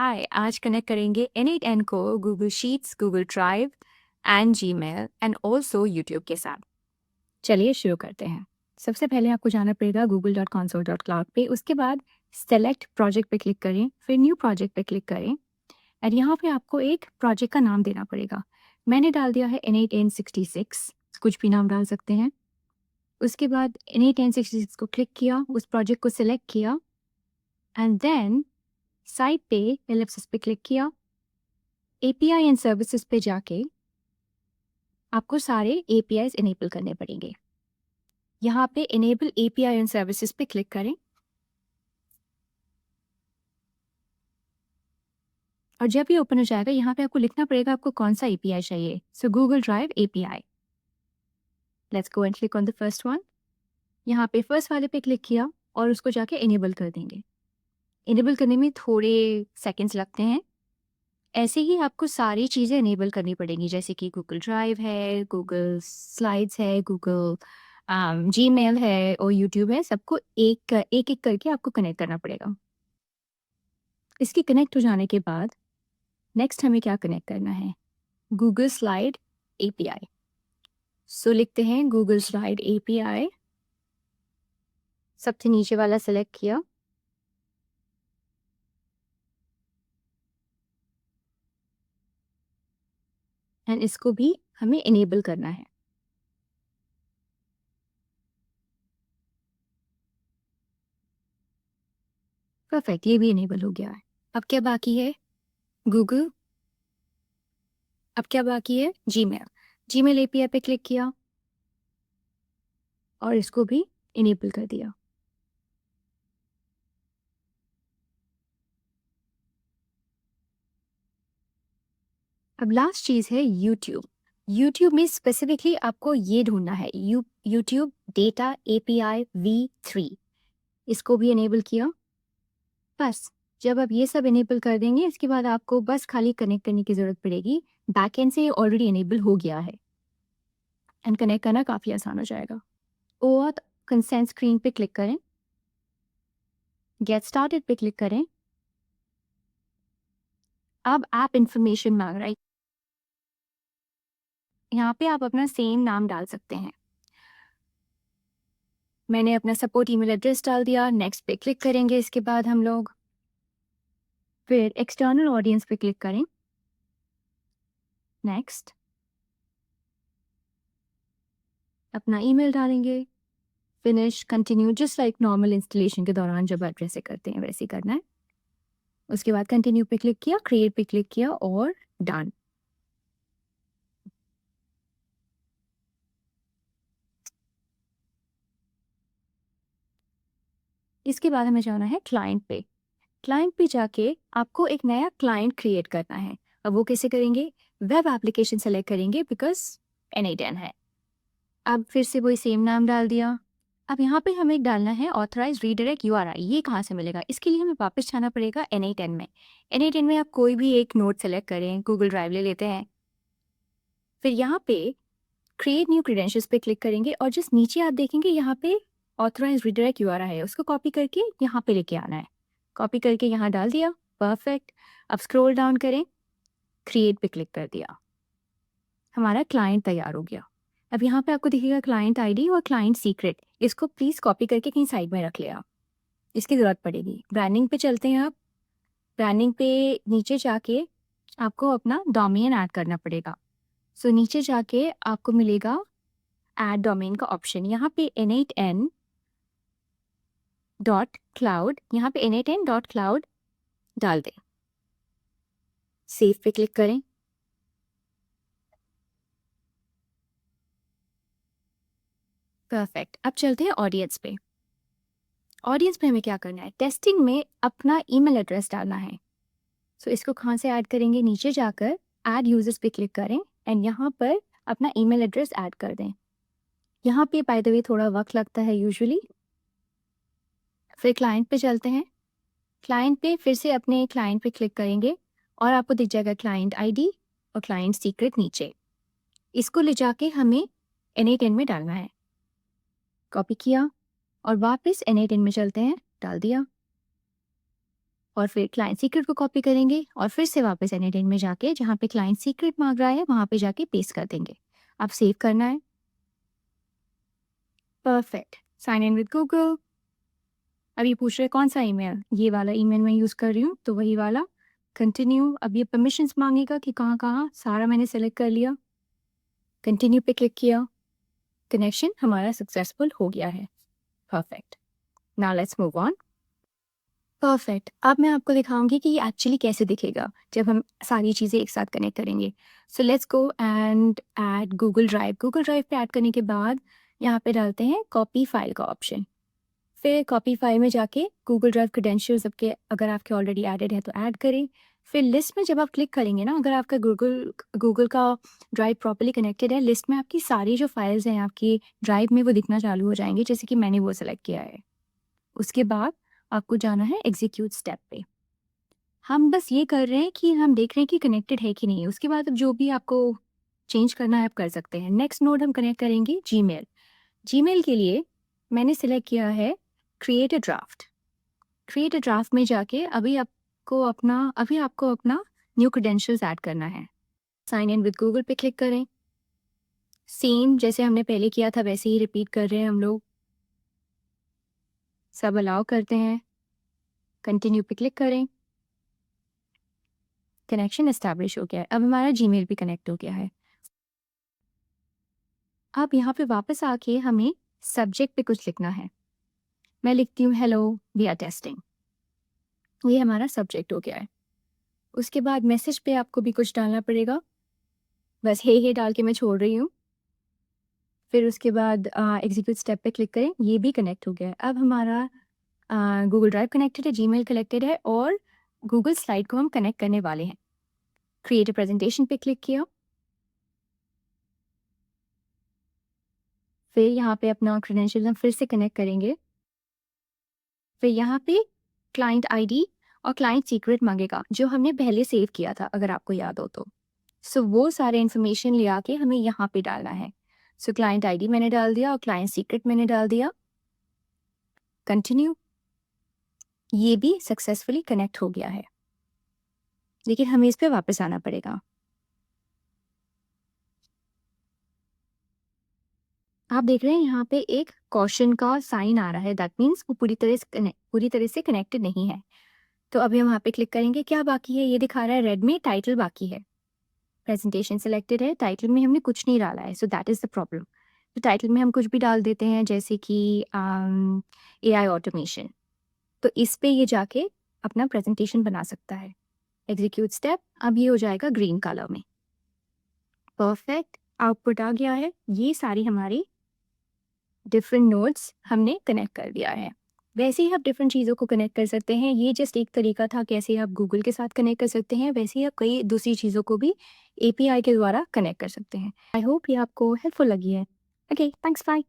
हाय, आज कनेक्ट करेंगे N8N को Google sheets, Google drive and Gmail and also YouTube के साथ। चलिए शुरू करते हैं। सबसे पहले आपको जाना पड़ेगा google.console.cloud पे। उसके बाद सेलेक्ट प्रोजेक्ट पे क्लिक करें, फिर न्यू प्रोजेक्ट पे क्लिक करें और यहाँ पे आपको एक प्रोजेक्ट का नाम देना पड़ेगा। मैंने डाल दिया है N8N66, कुछ भी नाम डाल सकते हैं। उसके बाद N8N66 को क्लिक किया, उस प्रोजेक्ट को सिलेक्ट किया एंड देन साइड पे एलिप्सिस पे क्लिक किया। एपीआई एंड सर्विसेज पे जाके आपको सारे एपीआईज इनेबल करने पड़ेंगे। यहाँ पे इनेबल एपीआई एंड सर्विसेज पे क्लिक करें और जब ये ओपन हो जाएगा यहाँ पे आपको लिखना पड़ेगा आपको कौन सा एपीआई चाहिए। सो Google drive API, let's go and click on the first one. यहाँ पे फर्स्ट वाले पे क्लिक किया और उसको जाके इनेबल कर देंगे। इनेबल करने में थोड़े सेकेंड्स लगते हैं। ऐसे ही आपको सारी चीज़ें इनेबल करनी पड़ेंगी, जैसे कि गूगल ड्राइव है, गूगल स्लाइड्स है, गूगल जीमेल है और यूट्यूब है। सबको एक एक करके आपको कनेक्ट करना पड़ेगा। इसके कनेक्ट हो जाने के बाद नेक्स्ट हमें क्या कनेक्ट करना है, गूगल स्लाइड एपीआई। सो लिखते हैं गूगल स्लाइड एपीआई, सबसे नीचे वाला सेलेक्ट किया एंड इसको भी हमें इनेबल करना है। परफेक्ट, ये भी इनेबल हो गया है। अब क्या बाकी है, गूगल, अब क्या बाकी है, जीमेल। जीमेल एपीआई पे क्लिक किया और इसको भी इनेबल कर दिया। अब लास्ट चीज़ है यूट्यूब। यूट्यूब में स्पेसिफिकली आपको ये ढूंढना है, यूट्यूब डेटा एपीआई V3, इसको भी इनेबल किया। बस जब आप ये सब इनेबल कर देंगे इसके बाद आपको बस खाली कनेक्ट करने की ज़रूरत पड़ेगी। बैकएंड से ऑलरेडी इनेबल हो गया है एंड कनेक्ट करना काफ़ी आसान हो जाएगा। OAuth कंसेंट स्क्रीन पे क्लिक करें, गेट स्टार्टेड पे क्लिक करें। अब ऐप इंफॉर्मेशन मांग रहा है, यहाँ पे आप अपना सेम नाम डाल सकते हैं। मैंने अपना सपोर्ट ईमेल एड्रेस डाल दिया। नेक्स्ट पे क्लिक करेंगे इसके बाद हम लोग, फिर एक्सटर्नल ऑडियंस पे क्लिक करें, नेक्स्ट अपना ईमेल डालेंगे, finish, continue, just like normal installation के दौरान जब एड्रेस से करते हैं वैसे ही करना है। उसके बाद कंटिन्यू पे क्लिक किया, क्रिएट पे क्लिक किया और डन। इसके बाद हमें जाना है क्लाइंट पे। क्लाइंट पे जाके आपको एक नया क्लाइंट क्रिएट करना है। अब वो कैसे करेंगे, वेब एप्लीकेशन सेलेक्ट करेंगे बिकॉज N8N है। अब फिर से वही सेम नाम डाल दिया। अब यहाँ पे हमें डालना है ऑथराइज रीडायरेक्ट URI। ये कहाँ से मिलेगा, इसके लिए हमें वापस जाना पड़ेगा N8N में। N8N में आप कोई भी एक नोट सेलेक्ट करें, गूगल ड्राइव ले लेते हैं, फिर यहाँ पे क्रिएट न्यू क्रीडेंशियल्स पे क्लिक करेंगे और जस्ट नीचे आप देखेंगे यहाँ पे ऑथराइज रीडायरेक्ट URI है, उसको कॉपी करके यहाँ पे लेके आना है। कॉपी करके यहाँ डाल दिया, परफेक्ट। अब स्क्रॉल डाउन करें, क्रिएट पे क्लिक कर दिया, हमारा क्लाइंट तैयार हो गया। अब यहाँ पे आपको दिखेगा क्लाइंट आईडी और क्लाइंट सीक्रेट, इसको प्लीज़ कॉपी करके कहीं साइड में रख ले आप, इसकी ज़रूरत पड़ेगी। ब्रांडिंग पे चलते हैं आप। ब्रांडिंग पे नीचे जाके आपको अपना डोमेन ऐड करना पड़ेगा। सो नीचे जाके आपको मिलेगा ऐड डोमेन का ऑप्शन, यहाँ पे N8N.cloud, यहाँ पे N8N.cloud डाल दें, सेव पे क्लिक करें। परफेक्ट, अब चलते हैं ऑडियंस पे। ऑडियंस पे हमें क्या करना है, टेस्टिंग में अपना ईमेल एड्रेस डालना है। सो इसको कहाँ से ऐड करेंगे, नीचे जाकर ऐड यूजर्स पे क्लिक करें एंड यहाँ पर अपना ईमेल एड्रेस ऐड कर दें। यहाँ पे बाय द वे थोड़ा वक्त लगता है यूजुअली। फिर क्लाइंट पे चलते हैं। क्लाइंट पे फिर से अपने क्लाइंट पे क्लिक करेंगे और आपको दिख जाएगा क्लाइंट आईडी और क्लाइंट सीक्रेट नीचे। इसको ले जाके हमें N8N में डालना है। कॉपी किया और वापस N8N में चलते हैं, डाल दिया। और फिर क्लाइंट सीक्रेट को कॉपी करेंगे और फिर से वापस एनीडेन में जाके जहाँ पे क्लाइंट सीक्रेट मांग रहा है वहाँ पे जाके पेस्ट कर देंगे। अब सेव करना है। Perfect. Sign in with Google. अब ये पूछ रहे हैं कौन सा ईमेल, ये वाला ईमेल मैं यूज़ कर रही हूँ तो वही वाला। कंटिन्यू। अब ये परमिशंस मांगेगा कि कहाँ कहाँ, सारा मैंने सेलेक्ट कर लिया। कंटिन्यू पे क्लिक किया। कनेक्शन हमारा सक्सेसफुल हो गया है। Perfect. Now let's move on. Perfect. अब मैं आपको दिखाऊंगी कि ये एक्चुअली कैसे दिखेगा जब हम सारी चीज़ें एक साथ कनेक्ट करेंगे। So let's go and add Google drive. Google drive पे ऐड करने के बाद यहाँ पे डालते हैं कॉपी फाइल का ऑप्शन। फिर कॉपी फाइल में जाके गूगल ड्राइव क्रेडेंशियल्स आपके अगर आपके ऑलरेडी एडेड है तो ऐड करें। फिर लिस्ट में जब आप क्लिक करेंगे ना, अगर आपका गूगल का ड्राइव प्रॉपर्ली कनेक्टेड है, लिस्ट में आपकी सारी जो फाइल्स हैं आपकी ड्राइव में वो दिखना चालू हो जाएंगे, जैसे कि मैंने वो सेलेक्ट किया है। उसके बाद आपको जाना है एग्जीक्यूट स्टेप पे। हम बस ये कर रहे हैं कि हम देख रहे हैं कि कनेक्टेड है कि नहीं। उसके बाद अब जो भी आपको चेंज करना है आप कर सकते हैं। नेक्स्ट नोड हम कनेक्ट करेंगे जीमेल। जीमेल के लिए मैंने सेलेक्ट किया है create a draft. Create a draft में जाके अभी आपको अपना न्यू क्रेडेंशियल्स ऐड करना है। साइन इन विद गूगल पे क्लिक करें। सेम जैसे हमने पहले किया था वैसे ही रिपीट कर रहे हैं हम लोग। सब अलाउ करते हैं। कंटिन्यू पे क्लिक करें। कनेक्शन एस्टैब्लिश हो गया है। अब हमारा जीमेल भी कनेक्ट हो गया है। अब यहाँ पे वापस आके हमें सब्जेक्ट पे कुछ लिखना है। मैं लिखती हूँ हेलो वी आर टेस्टिंग। ये हमारा सब्जेक्ट हो गया है। उसके बाद मैसेज पे आपको भी कुछ डालना पड़ेगा। बस हे डाल के मैं छोड़ रही हूँ। फिर उसके बाद एग्जीक्यूट स्टेप पे क्लिक करें। ये भी कनेक्ट हो गया है। अब हमारा गूगल ड्राइव कनेक्टेड है, जीमेल कनेक्टेड है और गूगल स्लाइड को हम कनेक्ट करने वाले हैं। क्रिएट अ प्रेजेंटेशन पे क्लिक किया। फिर यहाँ पे अपना क्रेडेंशियल हम फिर से कनेक्ट करेंगे। फिर यहाँ पे क्लाइंट आईडी और क्लाइंट सीक्रेट मांगेगा जो हमने पहले सेव किया था, अगर आपको याद हो तो। सो वो सारे इन्फॉर्मेशन ले आके हमें यहाँ पे डालना है। सो क्लाइंट आईडी मैंने डाल दिया और क्लाइंट सीक्रेट मैंने डाल दिया। कंटिन्यू। ये भी सक्सेसफुली कनेक्ट हो गया है, लेकिन हमें इस पे वापस आना पड़ेगा। आप देख रहे हैं यहाँ पे एक क्वेश्चन का साइन आ रहा है, दैट मीन्स वो पूरी तरह से कनेक्टेड नहीं है। तो अभी हम वहाँ पे क्लिक करेंगे। क्या बाकी है? ये दिखा रहा है रेड में टाइटल बाकी है। प्रेजेंटेशन सिलेक्टेड है, टाइटल में हमने कुछ नहीं डाला है, so that is the problem. तो टाइटल में हम कुछ भी डाल देते हैं, जैसे कि एआई ऑटोमेशन। तो इस पे ये जाके अपना प्रेजेंटेशन बना सकता है। Execute step. अब ये हो जाएगा ग्रीन कलर में। परफेक्ट। आउटपुट आ गया है। ये सारी हमारी डिफरेंट नोड्स हमने कनेक्ट कर दिया है। वैसे ही आप डिफरेंट चीज़ों को कनेक्ट कर सकते हैं। ये जस्ट एक तरीका था कैसे आप गूगल के साथ कनेक्ट कर सकते हैं। वैसे ही आप कई दूसरी चीज़ों को भी एपीआई के द्वारा कनेक्ट कर सकते हैं। आई होप ये आपको हेल्पफुल लगी है। Okay, thanks, bye.